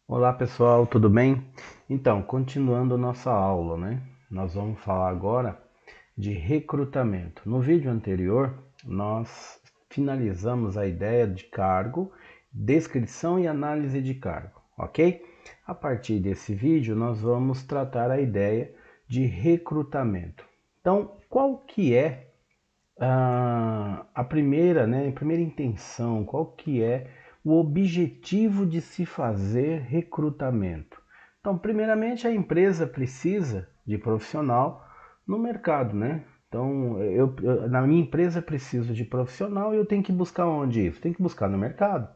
Olá pessoal, tudo bem? Então, continuando nossa aula, né? Nós vamos falar agora de recrutamento. No vídeo anterior, nós finalizamos a ideia de cargo, descrição e análise de cargo, ok? A partir desse vídeo, nós vamos tratar a ideia de recrutamento. Então, qual que é a primeira, né, a primeira intenção, qual que é o objetivo de se fazer recrutamento? Então, primeiramente, a empresa precisa de profissional no mercado, né? Então, na minha empresa preciso de profissional e eu tenho que buscar onde isso? Tenho que buscar no mercado.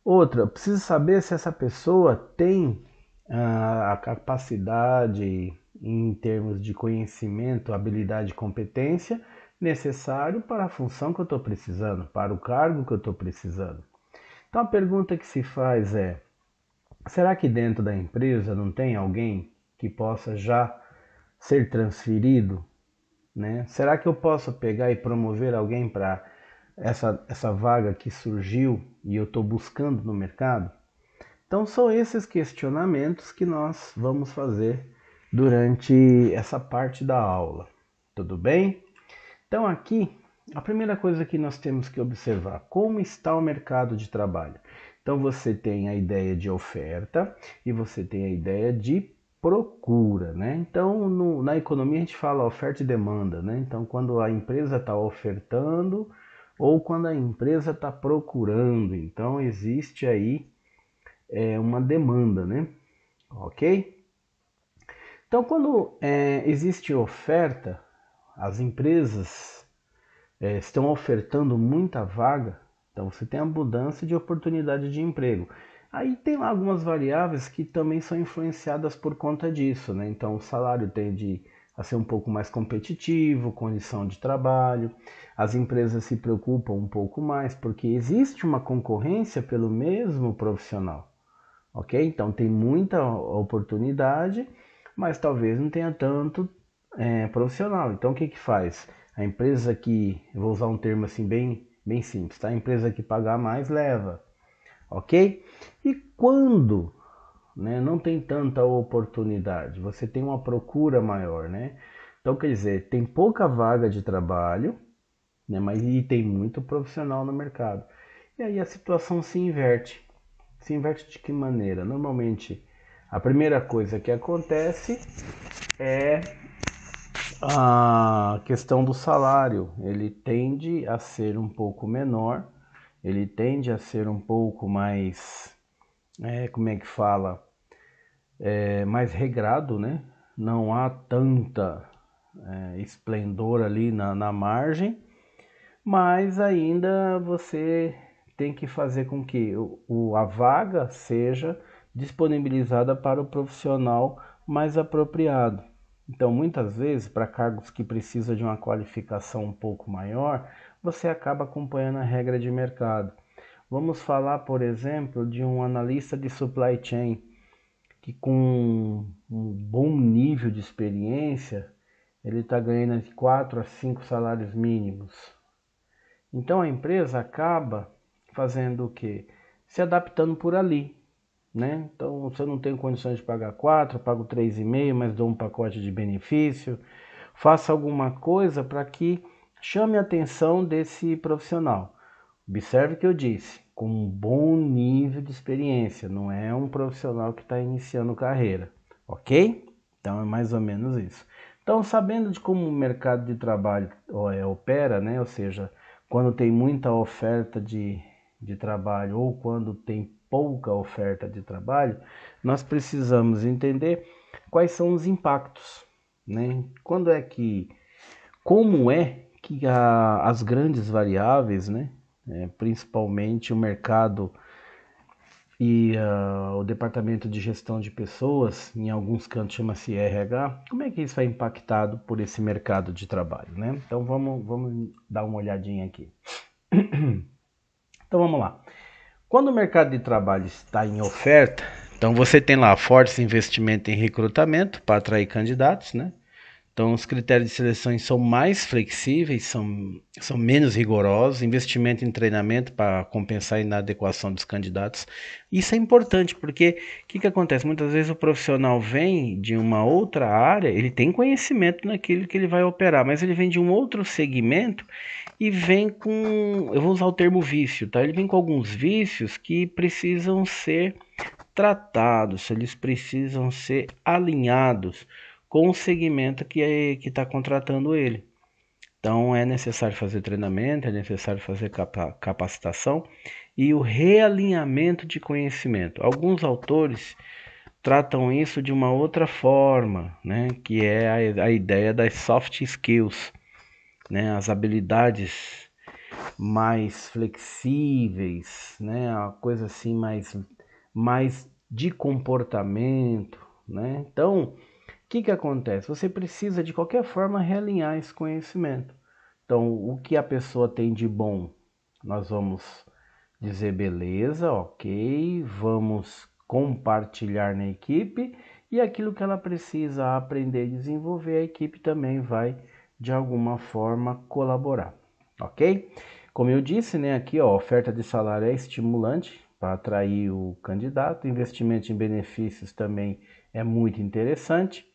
Outra, eu preciso saber se essa pessoa tem a capacidade em termos de conhecimento, habilidade e competência necessário para a função que eu estou precisando, para o cargo que eu estou precisando. Então a pergunta que se faz é: será que dentro da empresa não tem alguém que possa já ser transferido, né? Será que eu posso pegar e promover alguém para essa vaga que surgiu e eu estou buscando no mercado? Então são esses questionamentos que nós vamos fazer durante essa parte da aula. Tudo bem? Então aqui, a primeira coisa que nós temos que observar, como está o mercado de trabalho. Então você tem a ideia de oferta e você tem a ideia de procura, né? Então na economia a gente fala oferta e demanda, né? Então quando a empresa está ofertando ou quando a empresa está procurando, então existe aí uma demanda, né? Ok? Então quando existe oferta, as empresas estão ofertando muita vaga, então você tem abundância de oportunidade de emprego. Aí tem lá algumas variáveis que também são influenciadas por conta disso, né? Então o salário tende a ser um pouco mais competitivo, condição de trabalho, as empresas se preocupam um pouco mais porque existe uma concorrência pelo mesmo profissional, ok? Então tem muita oportunidade, mas talvez não tenha tanto profissional. Então o que que faz? A empresa que, eu vou usar um termo assim bem simples, tá? A empresa que pagar mais leva, ok? E quando, né, não tem tanta oportunidade, você tem uma procura maior, né? Então quer dizer, tem pouca vaga de trabalho, né, mas e tem muito profissional no mercado. E aí a situação se inverte. Se inverte de que maneira? Normalmente, a primeira coisa que acontece é a questão do salário. Ele tende a ser um pouco menor, ele tende a ser um pouco mais, como é que fala, mais regrado, né? Não há tanta esplendor ali na margem, mas ainda você tem que fazer com que a vaga seja disponibilizada para o profissional mais apropriado. Então, muitas vezes, para cargos que precisam de uma qualificação um pouco maior, você acaba acompanhando a regra de mercado. Vamos falar, por exemplo, de um analista de supply chain que com um bom nível de experiência, ele está ganhando de 4 a 5 salários mínimos. Então a empresa acaba fazendo o quê? Se adaptando por ali, né? Então, se eu não tenho condições de pagar 4, eu pago 3,5, mas dou um pacote de benefício. Faça alguma coisa para que chame a atenção desse profissional. Observe que eu disse, com um bom nível de experiência, não é um profissional que está iniciando carreira, ok? Então é mais ou menos isso. Então, sabendo de como o mercado de trabalho opera, né? Ou seja, quando tem muita oferta de trabalho ou quando tem pouca oferta de trabalho, nós precisamos entender quais são os impactos, né? Como é que as grandes variáveis, né? Principalmente o mercado e o departamento de gestão de pessoas, em alguns cantos chama-se RH, como é que isso é impactado por esse mercado de trabalho, né? Então vamos dar uma olhadinha aqui. Então vamos lá. Quando o mercado de trabalho está em oferta, então você tem lá fortes investimentos em recrutamento para atrair candidatos, né? Então, os critérios de seleção são mais flexíveis, são menos rigorosos, investimento em treinamento para compensar a inadequação dos candidatos. Isso é importante, porque o que acontece? Muitas vezes o profissional vem de uma outra área, ele tem conhecimento naquilo que ele vai operar, mas ele vem de um outro segmento e vem com, eu vou usar o termo vício, tá? Ele vem com alguns vícios que precisam ser tratados, eles precisam ser alinhados com o segmento que está contratando ele. Então é necessário fazer treinamento, é necessário fazer capacitação e o realinhamento de conhecimento. Alguns autores tratam isso de uma outra forma, né, que é a ideia das soft skills, né, as habilidades mais flexíveis, né, a coisa assim mais de comportamento, né? Então, o que acontece? Você precisa de qualquer forma realinhar esse conhecimento. Então, o que a pessoa tem de bom, nós vamos dizer beleza, ok, vamos compartilhar na equipe e aquilo que ela precisa aprender e desenvolver, a equipe também vai de alguma forma colaborar, ok? Como eu disse, né, aqui ó, a oferta de salário é estimulante para atrair o candidato, investimento em benefícios também é muito interessante.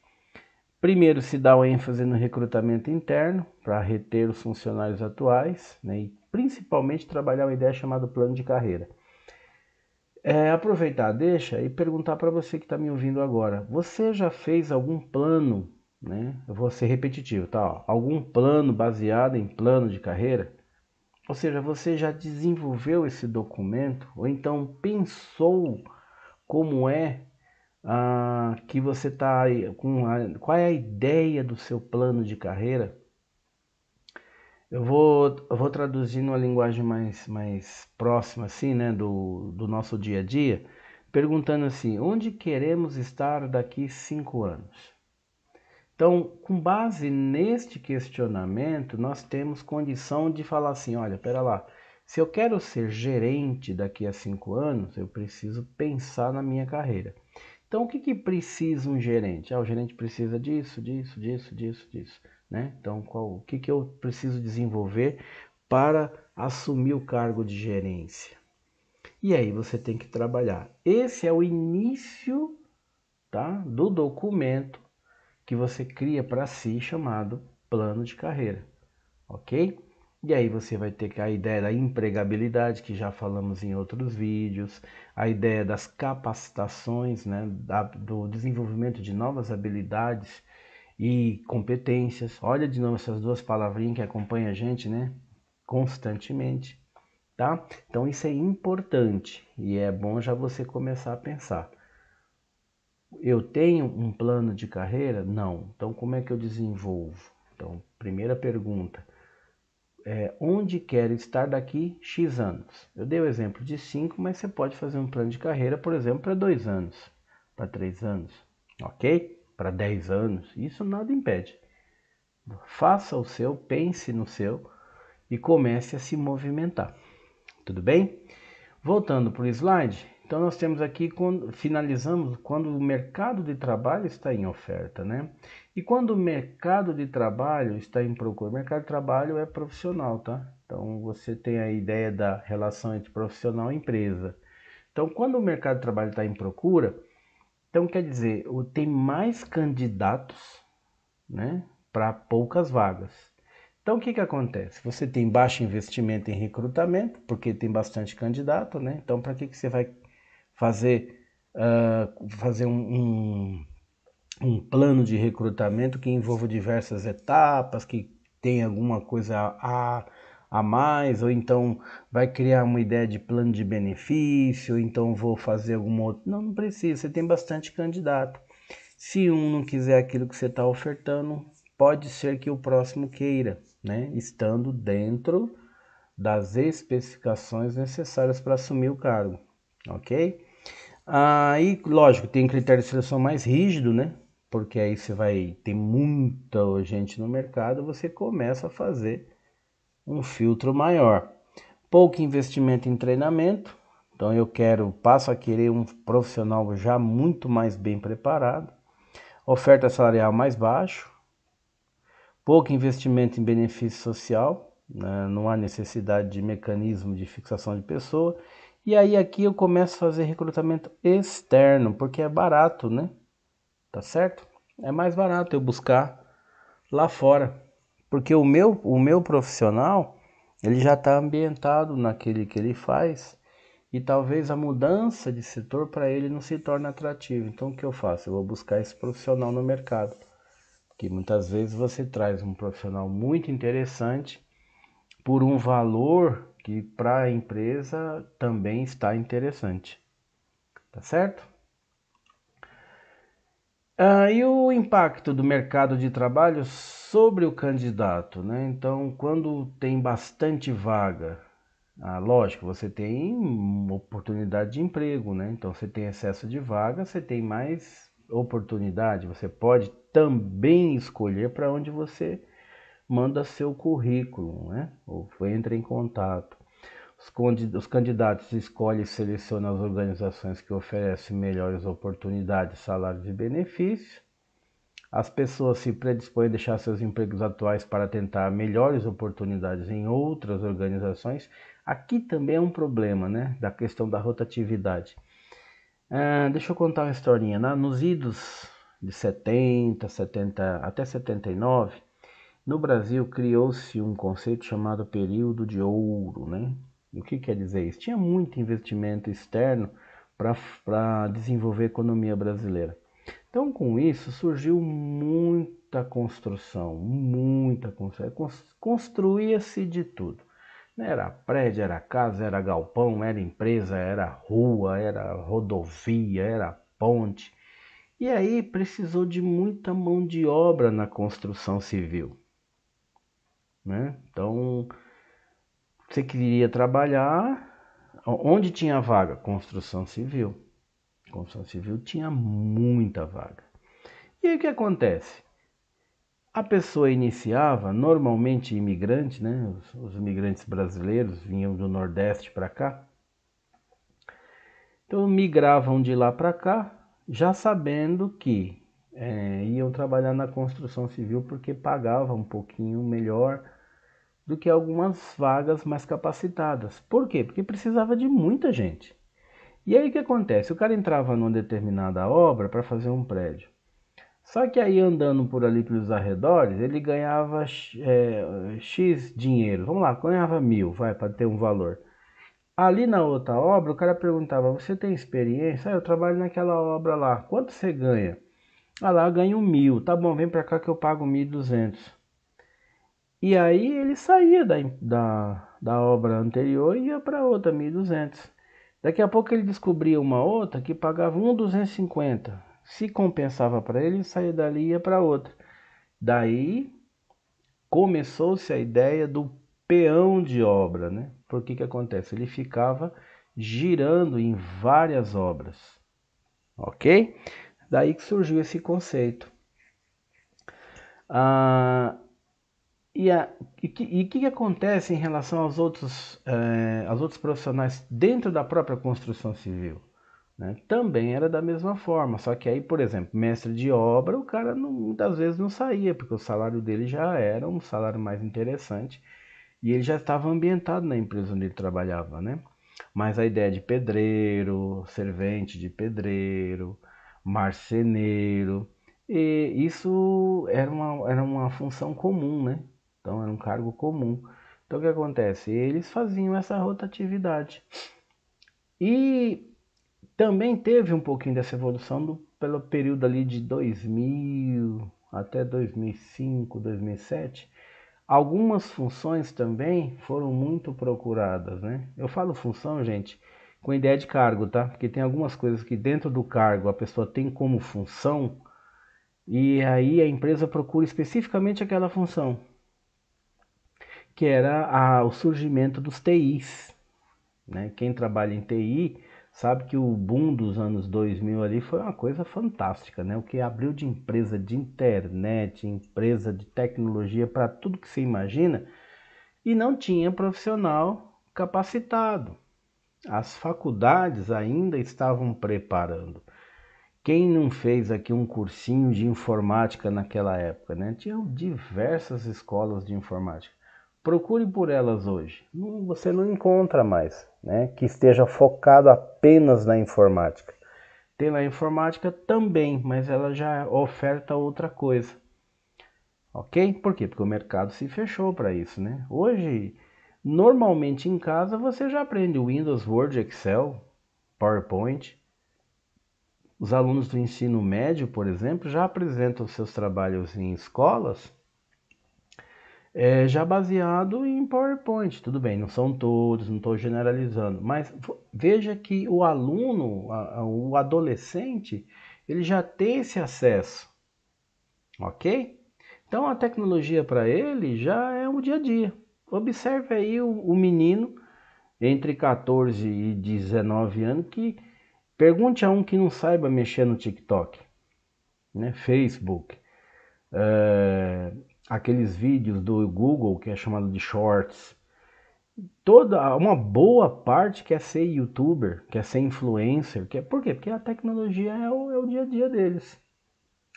Primeiro se dá o ênfase no recrutamento interno para reter os funcionários atuais, né, e principalmente trabalhar uma ideia chamada plano de carreira. Aproveitar, deixa e perguntar para você que está me ouvindo agora, você já fez algum plano, né? Eu vou ser repetitivo, tá? Ó, algum plano baseado em plano de carreira? Ou seja, você já desenvolveu esse documento ou então pensou como é que você está qual é a ideia do seu plano de carreira? Eu vou traduzir numa linguagem mais próxima, assim, né, do nosso dia a dia, perguntando assim, onde queremos estar daqui 5 anos? Então, com base neste questionamento, nós temos condição de falar assim, olha, pera lá, se eu quero ser gerente daqui a 5 anos, eu preciso pensar na minha carreira. Então, o que precisa um gerente? O gerente precisa disso, disso, disso, disso, disso, né? Então, o que eu preciso desenvolver para assumir o cargo de gerência? E aí você tem que trabalhar. Esse é o início, tá, do documento que você cria para si chamado plano de carreira, ok? E aí você vai ter a ideia da empregabilidade, que já falamos em outros vídeos, a ideia das capacitações, né, do desenvolvimento de novas habilidades e competências. Olha de novo essas duas palavrinhas que acompanham a gente, né, constantemente, tá? Então isso é importante e é bom já você começar a pensar. Eu tenho um plano de carreira? Não. Então como é que eu desenvolvo? Então, primeira pergunta. Onde quero estar daqui X anos. Eu dei o exemplo de 5, mas você pode fazer um plano de carreira, por exemplo, para 2 anos, para 3 anos, ok? Para 10 anos, isso nada impede. Faça o seu, pense no seu e comece a se movimentar, tudo bem? Voltando para o slide, então nós temos aqui, finalizamos quando o mercado de trabalho está em oferta, né? E quando o mercado de trabalho está em procura, o mercado de trabalho é profissional, tá? Então você tem a ideia da relação entre profissional e empresa. Então quando o mercado de trabalho está em procura, então quer dizer, tem mais candidatos, né, para poucas vagas. Então o que acontece? Você tem baixo investimento em recrutamento, porque tem bastante candidato, né? Então para que você vai fazer um plano de recrutamento que envolva diversas etapas, que tem alguma coisa a mais, ou então vai criar uma ideia de plano de benefício, ou então vou fazer alguma outra. Não, não precisa, você tem bastante candidato. Se um não quiser aquilo que você está ofertando, pode ser que o próximo queira, né? Estando dentro das especificações necessárias para assumir o cargo, ok? Aí, lógico, tem critério de seleção mais rígido, né? Porque aí você vai ter muita gente no mercado, você começa a fazer um filtro maior. Pouco investimento em treinamento, então passo a querer um profissional já muito mais bem preparado. Oferta salarial mais baixo, pouco investimento em benefício social, né? Não há necessidade de mecanismo de fixação de pessoa. E aí aqui eu começo a fazer recrutamento externo, porque é barato, né? Tá certo? É mais barato eu buscar lá fora, porque o meu profissional, ele já está ambientado naquele que ele faz e talvez a mudança de setor para ele não se torne atrativo. Então o que eu faço? Eu vou buscar esse profissional no mercado, que muitas vezes você traz um profissional muito interessante por um valor que para a empresa também está interessante, tá certo? E o impacto do mercado de trabalho sobre o candidato, né? Então, quando tem bastante vaga, lógico, você tem oportunidade de emprego, né? Então, você tem excesso de vaga, você tem mais oportunidade. Você pode também escolher para onde você manda seu currículo, né? Ou entra em contato. Os candidatos escolhem e selecionam as organizações que oferecem melhores oportunidades, salários e benefícios. As pessoas se predispõem a deixar seus empregos atuais para tentar melhores oportunidades em outras organizações. Aqui também é um problema, né? Da questão da rotatividade. Deixa eu contar uma historinha. Nos idos de 70, 70 até 79, no Brasil criou-se um conceito chamado período de ouro, né? E o que quer dizer isso? Tinha muito investimento externo para desenvolver a economia brasileira. Então, com isso, surgiu muita construção. Construía-se de tudo. Era prédio, era casa, era galpão, era empresa, era rua, era rodovia, era ponte. E aí precisou de muita mão de obra na construção civil, né? Então, você queria trabalhar onde tinha vaga? Construção civil. Construção civil tinha muita vaga. E aí o que acontece? A pessoa iniciava, normalmente imigrante, né? Os imigrantes brasileiros vinham do Nordeste para cá. Então migravam de lá para cá, já sabendo que iam trabalhar na construção civil porque pagava um pouquinho melhor do que algumas vagas mais capacitadas. Por quê? Porque precisava de muita gente. E aí o que acontece? O cara entrava numa determinada obra para fazer um prédio. Só que aí andando por ali pelos arredores, ele ganhava X dinheiro. Vamos lá, ganhava 1.000, vai, para ter um valor. Ali na outra obra, o cara perguntava, você tem experiência? Eu trabalho naquela obra lá. Quanto você ganha? Lá eu ganho 1.000. Tá bom, vem pra cá que eu pago 1.200. E aí ele saía da obra anterior e ia para outra, 1.200. Daqui a pouco ele descobria uma outra que pagava 1.250. Se compensava para ele, ele saía dali e ia para outra. Daí começou-se a ideia do peão de obra, né? Porque que acontece? Ele ficava girando em várias obras, ok? Daí que surgiu esse conceito. E o que acontece em relação aos outros profissionais dentro da própria construção civil? Né? Também era da mesma forma, só que aí, por exemplo, mestre de obra, o cara muitas vezes não saía, porque o salário dele já era um salário mais interessante e ele já estava ambientado na empresa onde ele trabalhava, né? Mas a ideia de pedreiro, servente de pedreiro, marceneiro, e isso era uma função comum, né? Então era um cargo comum. Então o que acontece? Eles faziam essa rotatividade. E também teve um pouquinho dessa evolução pelo período ali de 2000 até 2005, 2007. Algumas funções também foram muito procuradas, né? Eu falo função, gente, com ideia de cargo, tá? Porque tem algumas coisas que dentro do cargo a pessoa tem como função e aí a empresa procura especificamente aquela função, que era o surgimento dos TIs, né? Quem trabalha em TI sabe que o boom dos anos 2000 ali foi uma coisa fantástica, né? O que abriu de empresa de internet, empresa de tecnologia para tudo que você imagina, e não tinha profissional capacitado. As faculdades ainda estavam preparando. Quem não fez aqui um cursinho de informática naquela época, né? Tinha diversas escolas de informática. Procure por elas hoje. Você não encontra mais, né? Que esteja focado apenas na informática. Tem na informática também, mas ela já oferta outra coisa. Ok? Por quê? Porque o mercado se fechou para isso, né? Hoje, normalmente em casa você já aprende Windows, Word, Excel, PowerPoint. Os alunos do ensino médio, por exemplo, já apresentam seus trabalhos em escolas já baseado em PowerPoint. Tudo bem, não são todos, não estou generalizando, mas veja que o aluno, o adolescente, ele já tem esse acesso, ok? Então a tecnologia para ele já é o dia a dia. Observe aí o menino entre 14 e 19 anos que pergunte a um que não saiba mexer no TikTok, né? Facebook, aqueles vídeos do Google que é chamado de Shorts. Uma boa parte quer ser youtuber, quer ser influencer, por quê? Porque a tecnologia é o dia a dia deles,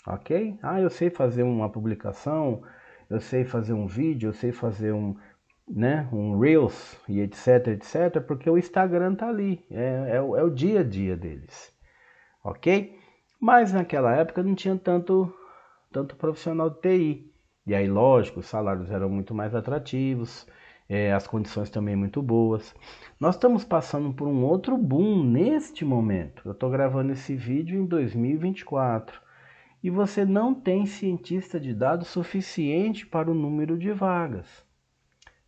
ok? Ah, eu sei fazer uma publicação, eu sei fazer um vídeo, eu sei fazer um Reels e etc, etc, porque o Instagram tá ali, é o dia a dia deles, ok? Mas naquela época não tinha tanto profissional de TI. E aí, lógico, os salários eram muito mais atrativos, as condições também muito boas. Nós estamos passando por um outro boom neste momento. Eu estou gravando esse vídeo em 2024 e você não tem cientista de dados suficiente para o número de vagas.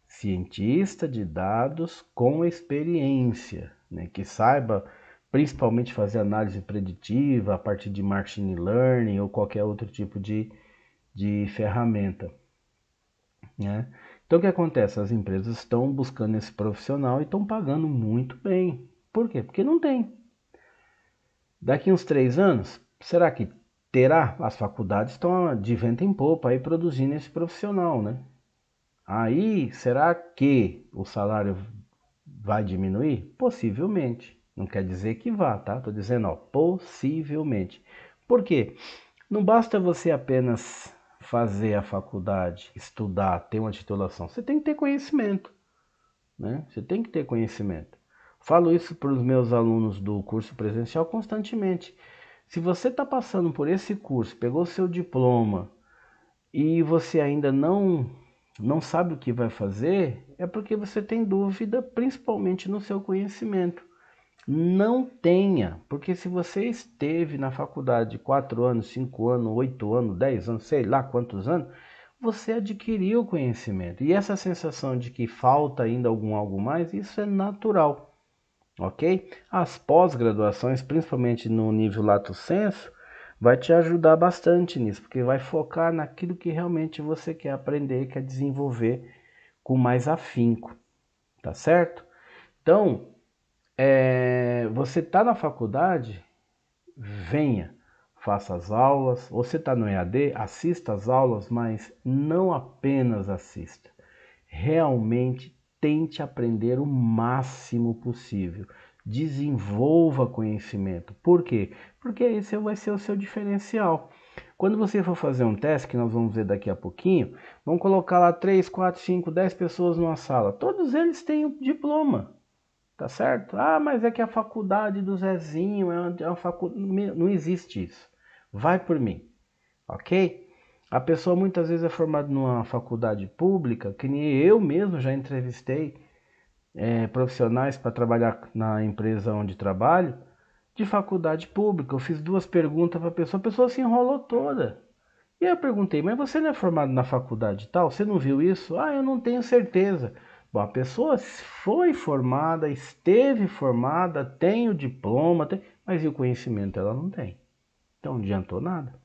Cientista de dados com experiência, né, que saiba principalmente fazer análise preditiva a partir de machine learning ou qualquer outro tipo de ferramenta, né? Então o que acontece? As empresas estão buscando esse profissional e estão pagando muito bem. Por quê? Porque não tem. Daqui uns 3 anos, será que terá? As faculdades estão de vento em popa aí produzindo esse profissional, né? Aí, será que o salário vai diminuir? Possivelmente. Não quer dizer que vá, tá? Estou dizendo, ó, possivelmente. Por quê? Não basta você apenas fazer a faculdade, estudar, ter uma titulação. Você tem que ter conhecimento, né? Você tem que ter conhecimento. Falo isso para os meus alunos do curso presencial constantemente. Se você está passando por esse curso, pegou seu diploma e você ainda não sabe o que vai fazer, é porque você tem dúvida, principalmente no seu conhecimento. Não tenha, porque se você esteve na faculdade 4 anos, 5 anos, 8 anos, 10 anos, sei lá quantos anos, você adquiriu conhecimento. E essa sensação de que falta ainda algo mais, isso é natural, ok? As pós-graduações, principalmente no nível lato sensu, vai te ajudar bastante nisso, porque vai focar naquilo que realmente você quer aprender, quer desenvolver com mais afinco, tá certo? Então, você está na faculdade, venha, faça as aulas. Você está no EAD, assista as aulas, mas não apenas assista. Realmente tente aprender o máximo possível. Desenvolva conhecimento. Por quê? Porque esse vai ser o seu diferencial. Quando você for fazer um teste, que nós vamos ver daqui a pouquinho, vamos colocar lá 3, 4, 5, 10 pessoas numa sala. Todos eles têm o diploma. Tá certo? Ah, mas é que a faculdade do Zezinho é uma faculdade. Não existe isso. Vai por mim, ok? A pessoa muitas vezes é formada numa faculdade pública, que nem eu mesmo já entrevistei profissionais para trabalhar na empresa onde trabalho, de faculdade pública. Eu fiz 2 perguntas para a pessoa se enrolou toda. E aí eu perguntei, mas você não é formado na faculdade tal? Você não viu isso? Ah, eu não tenho certeza. Bom, a pessoa foi formada, esteve formada, tem o diploma, mas e o conhecimento ela não tem. Então não adiantou nada.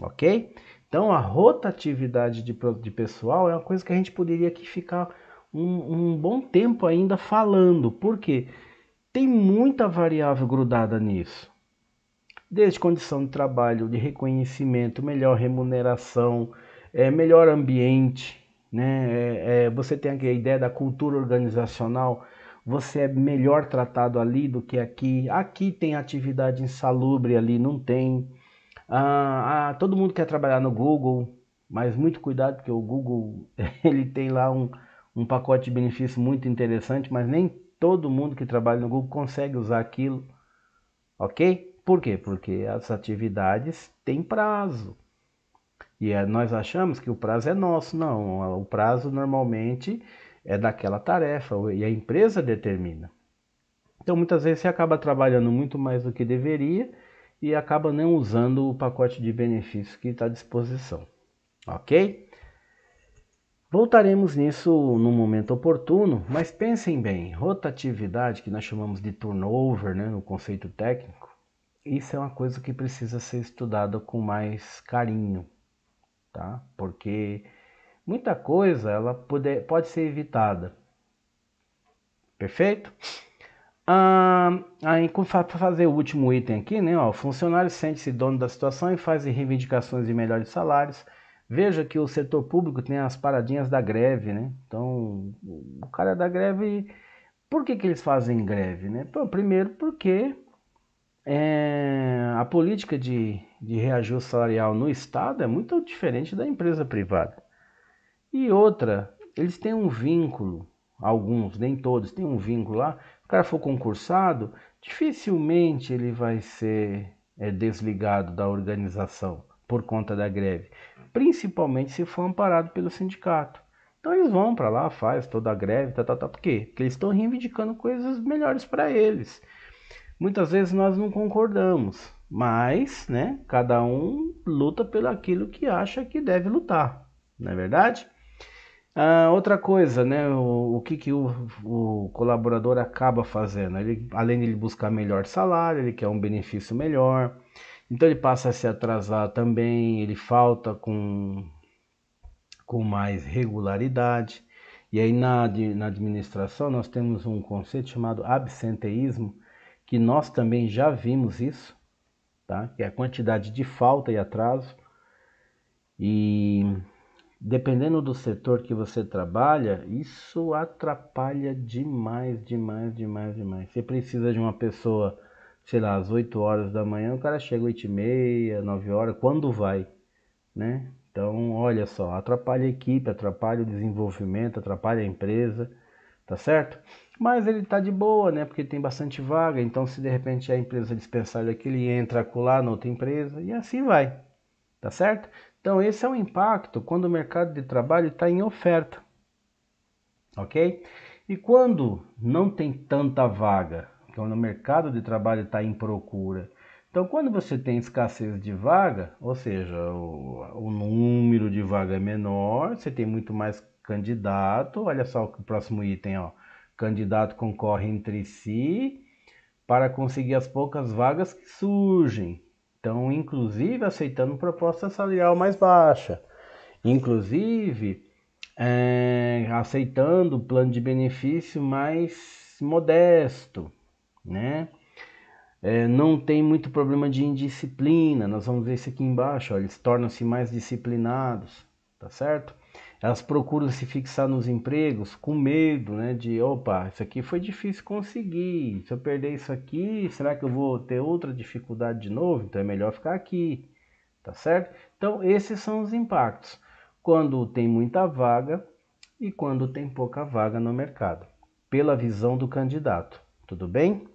Ok? Então a rotatividade de pessoal é uma coisa que a gente poderia aqui ficar um bom tempo ainda falando. Por quê? Tem muita variável grudada nisso. Desde condição de trabalho, de reconhecimento, melhor remuneração, melhor ambiente, né? Você tem aqui a ideia da cultura organizacional. você é melhor tratado ali do que aqui. Aqui tem atividade insalubre, ali não tem. Todo mundo quer trabalhar no Google, mas muito cuidado porque o Google ele tem lá um pacote de benefício muito interessante, mas nem todo mundo que trabalha no Google consegue usar aquilo, ok? Por quê? Porque as atividades têm prazo. E nós achamos que o prazo é nosso. Não, o prazo normalmente é daquela tarefa e a empresa determina. Então muitas vezes você acaba trabalhando muito mais do que deveria e acaba não usando o pacote de benefícios que está à disposição, ok? Voltaremos nisso no momento oportuno, mas pensem bem, rotatividade, que nós chamamos de turnover, né, no conceito técnico, isso é uma coisa que precisa ser estudada com mais carinho, tá? Porque muita coisa ela pode ser evitada, perfeito? Aí, para fazer o último item aqui, né? Ó, o funcionário sente-se dono da situação e faz reivindicações de melhores salários. Veja que o setor público tem as paradinhas da greve, né? Então, o cara da greve, por que eles fazem greve, né? Primeiro porque a política de reajuste salarial no Estado é muito diferente da empresa privada. E outra, eles têm um vínculo, alguns, nem todos, têm um vínculo lá. Se o cara for concursado, dificilmente ele vai ser desligado da organização por conta da greve, principalmente se for amparado pelo sindicato. Então eles vão para lá, faz toda a greve, por quê? Porque eles estão reivindicando coisas melhores para eles. Muitas vezes nós não concordamos, mas, né, cada um luta pelo aquilo que acha que deve lutar, não é verdade? Outra coisa, né? O que o colaborador acaba fazendo? Ele, além de ele buscar melhor salário, ele quer um benefício melhor, então ele passa a se atrasar também, ele falta com mais regularidade. E aí na administração nós temos um conceito chamado absenteísmo, que nós também já vimos isso, tá? Que é a quantidade de falta e atraso. E dependendo do setor que você trabalha, isso atrapalha demais, demais, demais, demais. Você precisa de uma pessoa, sei lá, às 8 horas da manhã, o cara chega às 8h30, 9 horas, quando vai, né? Então, olha só, atrapalha a equipe, atrapalha o desenvolvimento, atrapalha a empresa, tá certo? Mas ele tá de boa, né? Porque tem bastante vaga, então se de repente a empresa dispensar daqui, ele entra acolá na outra empresa e assim vai, tá certo? Então esse é o impacto quando o mercado de trabalho está em oferta, ok? E quando não tem tanta vaga, quando o mercado de trabalho está em procura. Então quando você tem escassez de vaga, ou seja, o número de vaga é menor, você tem muito mais candidato, olha só o próximo item, ó. Candidato concorre entre si para conseguir as poucas vagas que surgem. Então, inclusive aceitando proposta salarial mais baixa, inclusive aceitando plano de benefício mais modesto, né? Não tem muito problema de indisciplina, nós vamos ver isso aqui embaixo, ó, eles tornam-se mais disciplinados, tá certo? Elas procuram se fixar nos empregos com medo, né? De, opa, isso aqui foi difícil conseguir, se eu perder isso aqui, será que eu vou ter outra dificuldade de novo? Então é melhor ficar aqui, tá certo? Então esses são os impactos, quando tem muita vaga e quando tem pouca vaga no mercado, pela visão do candidato, tudo bem?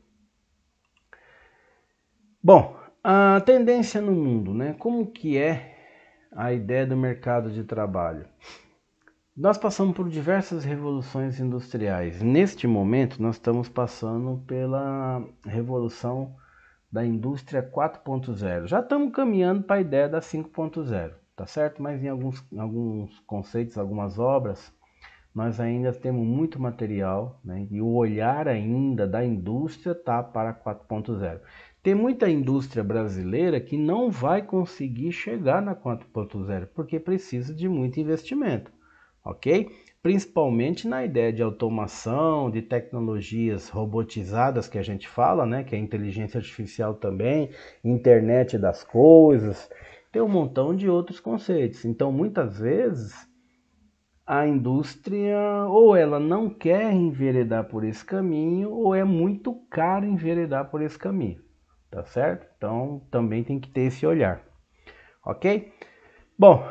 Bom, a tendência no mundo, né? Como que é a ideia do mercado de trabalho? Nós passamos por diversas revoluções industriais. Neste momento, nós estamos passando pela revolução da indústria 4.0. Já estamos caminhando para a ideia da 5.0, tá certo? Mas em alguns conceitos, algumas obras, nós ainda temos muito material, né? E o olhar ainda da indústria está para 4.0. Tem muita indústria brasileira que não vai conseguir chegar na 4.0 porque precisa de muito investimento, ok? Principalmente na ideia de automação, de tecnologias robotizadas que a gente fala, né? Que é inteligência artificial também, internet das coisas, tem um montão de outros conceitos. Então, muitas vezes a indústria ou ela não quer enveredar por esse caminho ou é muito caro enveredar por esse caminho, tá certo? Então também tem que ter esse olhar, ok? Bom,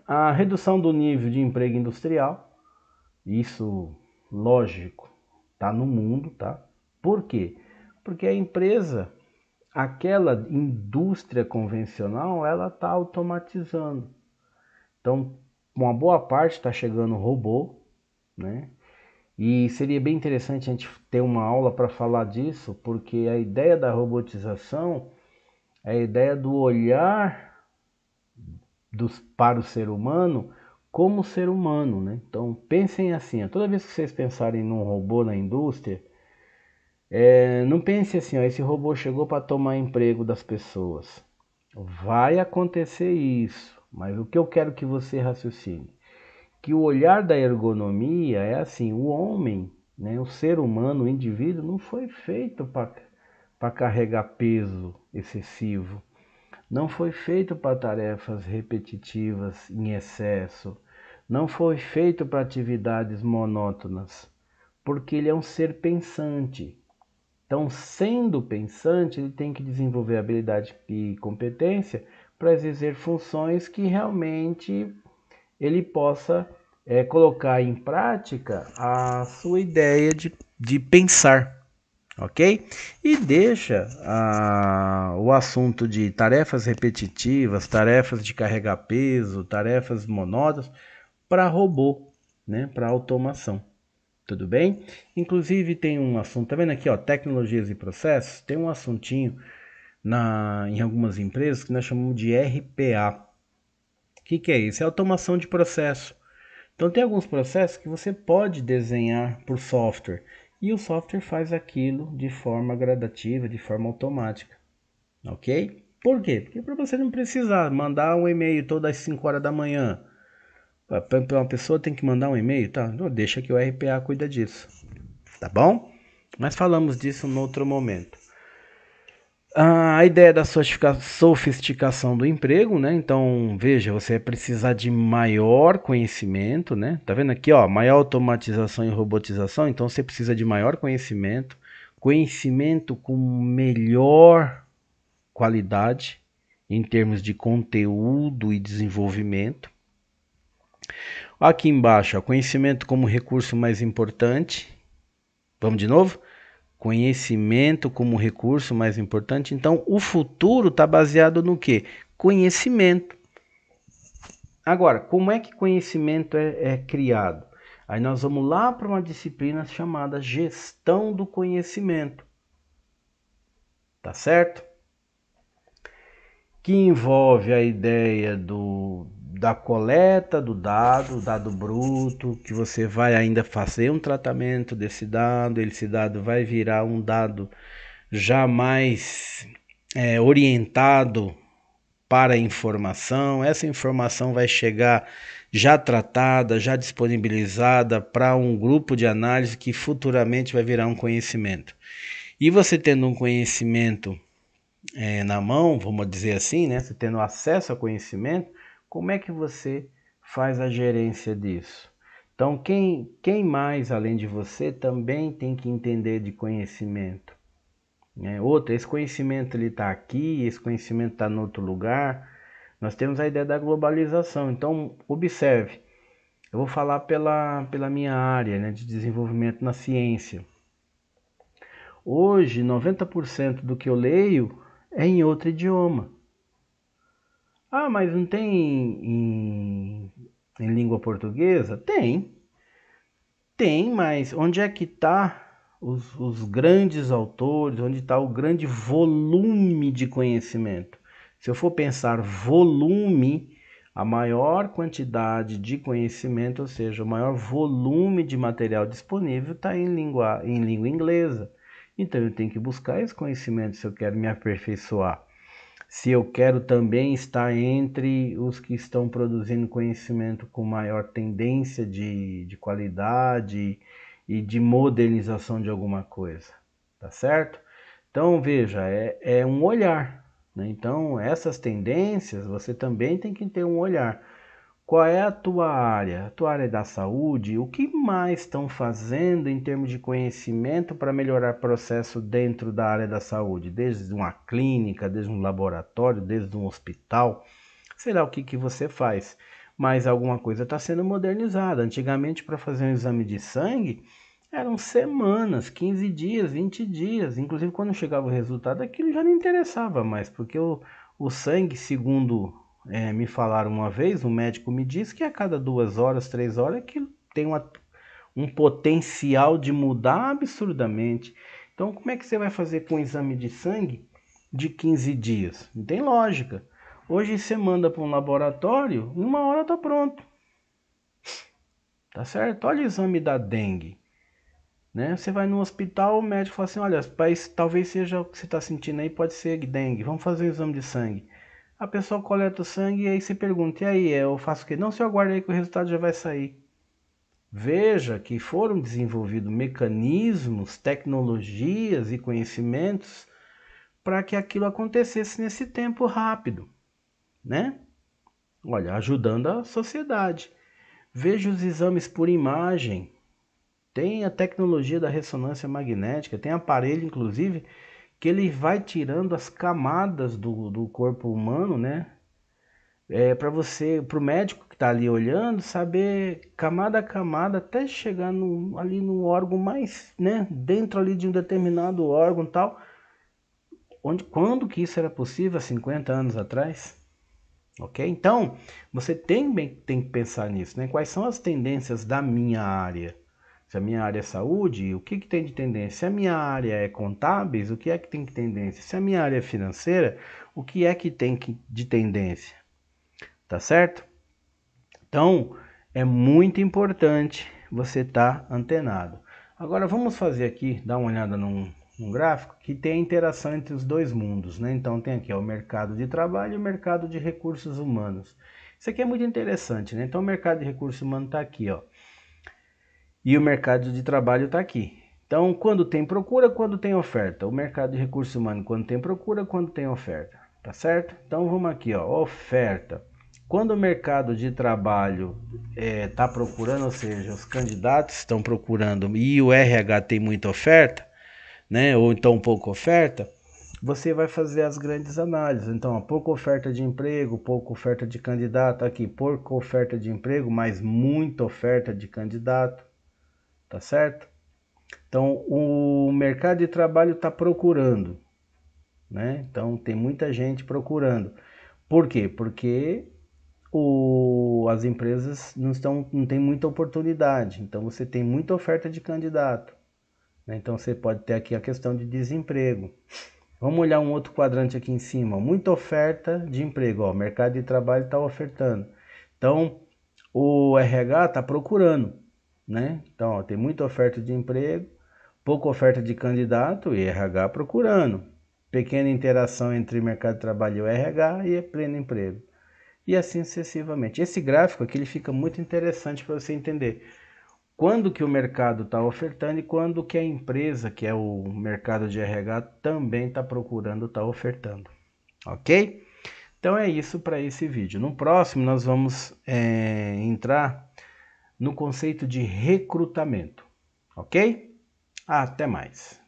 a redução do nível de emprego industrial, isso, lógico, tá no mundo, tá? Por quê? Porque a empresa, aquela indústria convencional, ela está automatizando. Então, uma boa parte está chegando robô, né? E seria bem interessante a gente ter uma aula para falar disso, porque a ideia da robotização é a ideia do olhar para o ser humano como ser humano, né? Então pensem assim, ó, toda vez que vocês pensarem num robô na indústria, não pense assim, ó, esse robô chegou para tomar emprego das pessoas. Vai acontecer isso, mas o que eu quero que você raciocine? Que o olhar da ergonomia é assim, o homem, né, o ser humano, o indivíduo, não foi feito para carregar peso excessivo, não foi feito para tarefas repetitivas em excesso, não foi feito para atividades monótonas, porque ele é um ser pensante. Então, sendo pensante, ele tem que desenvolver habilidade e competência para exercer funções que realmente ele possa colocar em prática a sua ideia de pensar, ok? E deixa o assunto de tarefas repetitivas, tarefas de carregar peso, tarefas monótonas para robô, né? Para automação. Tudo bem? Inclusive tem um assunto, tá vendo aqui, ó, tecnologias e processos? Tem um assuntinho em algumas empresas que nós chamamos de RPA. O que é isso? É automação de processo. Então tem alguns processos que você pode desenhar por software e o software faz aquilo de forma gradativa, de forma automática, ok? Por quê? Porque para você não precisar mandar um e-mail todas as 5 horas da manhã, para uma pessoa tem que mandar um e-mail, tá? Não, deixa que o RPA cuida disso, tá bom? Mas falamos disso em outro momento. A ideia da sofisticação do emprego, né? Então, veja, você vai precisar de maior conhecimento, né? Tá vendo aqui, ó, maior automatização e robotização, então você precisa de maior conhecimento, conhecimento com melhor qualidade em termos de conteúdo e desenvolvimento. Aqui embaixo, ó, conhecimento como recurso mais importante. Vamos de novo? Conhecimento como recurso mais importante. Então, o futuro está baseado no quê? Conhecimento. Agora, como é que conhecimento é criado? Aí nós vamos lá para uma disciplina chamada gestão do conhecimento. Tá certo? Que envolve a ideia da coleta do dado bruto, que você vai ainda fazer um tratamento desse dado, esse dado vai virar um dado já mais orientado para a informação. Essa informação vai chegar já tratada, já disponibilizada para um grupo de análise que futuramente vai virar um conhecimento. E você tendo um conhecimento na mão, vamos dizer assim, né? Você tendo acesso ao conhecimento, como é que você faz a gerência disso? Então, quem mais além de você também tem que entender de conhecimento? Outra, esse conhecimento ele está aqui, esse conhecimento está em outro lugar. Nós temos a ideia da globalização. Então, observe, eu vou falar pela minha área, né, de desenvolvimento na ciência. Hoje, 90% do que eu leio é em outro idioma. Ah, mas não tem em língua portuguesa? Tem, mas onde é que está os grandes autores, onde está o grande volume de conhecimento? Se eu for pensar volume, a maior quantidade de conhecimento, ou seja, o maior volume de material disponível está em língua inglesa. Então eu tenho que buscar esse conhecimento se eu quero me aperfeiçoar. Se eu quero também estar entre os que estão produzindo conhecimento com maior tendência de qualidade e de modernização de alguma coisa, tá certo? Então veja, é um olhar, né? Então essas tendências você também tem que ter um olhar. qual é a tua área? A tua área é da saúde? O que mais estão fazendo em termos de conhecimento para melhorar o processo dentro da área da saúde? Desde uma clínica, desde um laboratório, desde um hospital, sei lá o que você faz. Mas alguma coisa está sendo modernizada. Antigamente, para fazer um exame de sangue, eram semanas, 15 dias, 20 dias. Inclusive, quando chegava o resultado, aquilo já não interessava mais, porque o sangue, segundo me falaram uma vez, um médico me disse que a cada 2 horas, 3 horas, aquilo tem um potencial de mudar absurdamente. Então, como é que você vai fazer com um exame de sangue de 15 dias? Não tem lógica. Hoje você manda para um laboratório, em 1 hora está pronto. Tá certo? Olha o exame da dengue. Né? Você vai no hospital, o médico fala assim, olha, talvez seja o que você está sentindo aí, pode ser dengue, vamos fazer o exame de sangue. A pessoa coleta o sangue e aí você pergunta, e aí, eu faço o quê? Não, se eu aguardo aí que o resultado já vai sair. Veja que foram desenvolvidos mecanismos, tecnologias e conhecimentos para que aquilo acontecesse nesse tempo rápido, né? Olha, ajudando a sociedade. Veja os exames por imagem. Tem a tecnologia da ressonância magnética, tem aparelho, inclusive, que ele vai tirando as camadas do corpo humano, né? Para o médico que está ali olhando, saber camada a camada até chegar ali no órgão mais, né? Dentro ali de um determinado órgão e tal. Quando que isso era possível? Há 50 anos atrás? Ok? Então, você tem que pensar nisso, né? Quais são as tendências da minha área? Se a minha área é saúde, o que tem de tendência? Se a minha área é contábeis, o que é que tem de tendência? Se a minha área é financeira, o que é que tem de tendência? Tá certo? Então, é muito importante você estar antenado. Agora, vamos fazer aqui, dar uma olhada num gráfico que tem a interação entre os dois mundos, né? Então, tem aqui ó, o mercado de trabalho e o mercado de recursos humanos. Isso aqui é muito interessante, né? Então, o mercado de recursos humanos está aqui, ó. E o mercado de trabalho está aqui. Então, quando tem procura, quando tem oferta. O mercado de recursos humanos, quando tem procura, quando tem oferta. Tá certo? Então, vamos aqui, ó, oferta. Quando o mercado de trabalho está procurando, ou seja, os candidatos estão procurando e o RH tem muita oferta, né, ou então pouca oferta, você vai fazer as grandes análises. Então, ó, pouca oferta de emprego, pouca oferta de candidato, aqui, pouca oferta de emprego, mas muita oferta de candidato. Tá certo? Então, o mercado de trabalho está procurando, né? Então, tem muita gente procurando. Por quê? Porque as empresas não têm muita oportunidade. Então, você tem muita oferta de candidato, né? Então, você pode ter aqui a questão de desemprego. Vamos olhar um outro quadrante aqui em cima. Muita oferta de emprego. Ó, o mercado de trabalho está ofertando. Então, o RH está procurando, né? Então, ó, tem muita oferta de emprego, pouca oferta de candidato e RH procurando. Pequena interação entre mercado de trabalho e o RH e é pleno emprego. E assim sucessivamente. Esse gráfico aqui ele fica muito interessante para você entender quando que o mercado está ofertando e quando que a empresa, que é o mercado de RH, também está procurando, está ofertando. Ok? Então é isso para esse vídeo. No próximo nós vamos entrar no conceito de recrutamento. Ok? Até mais.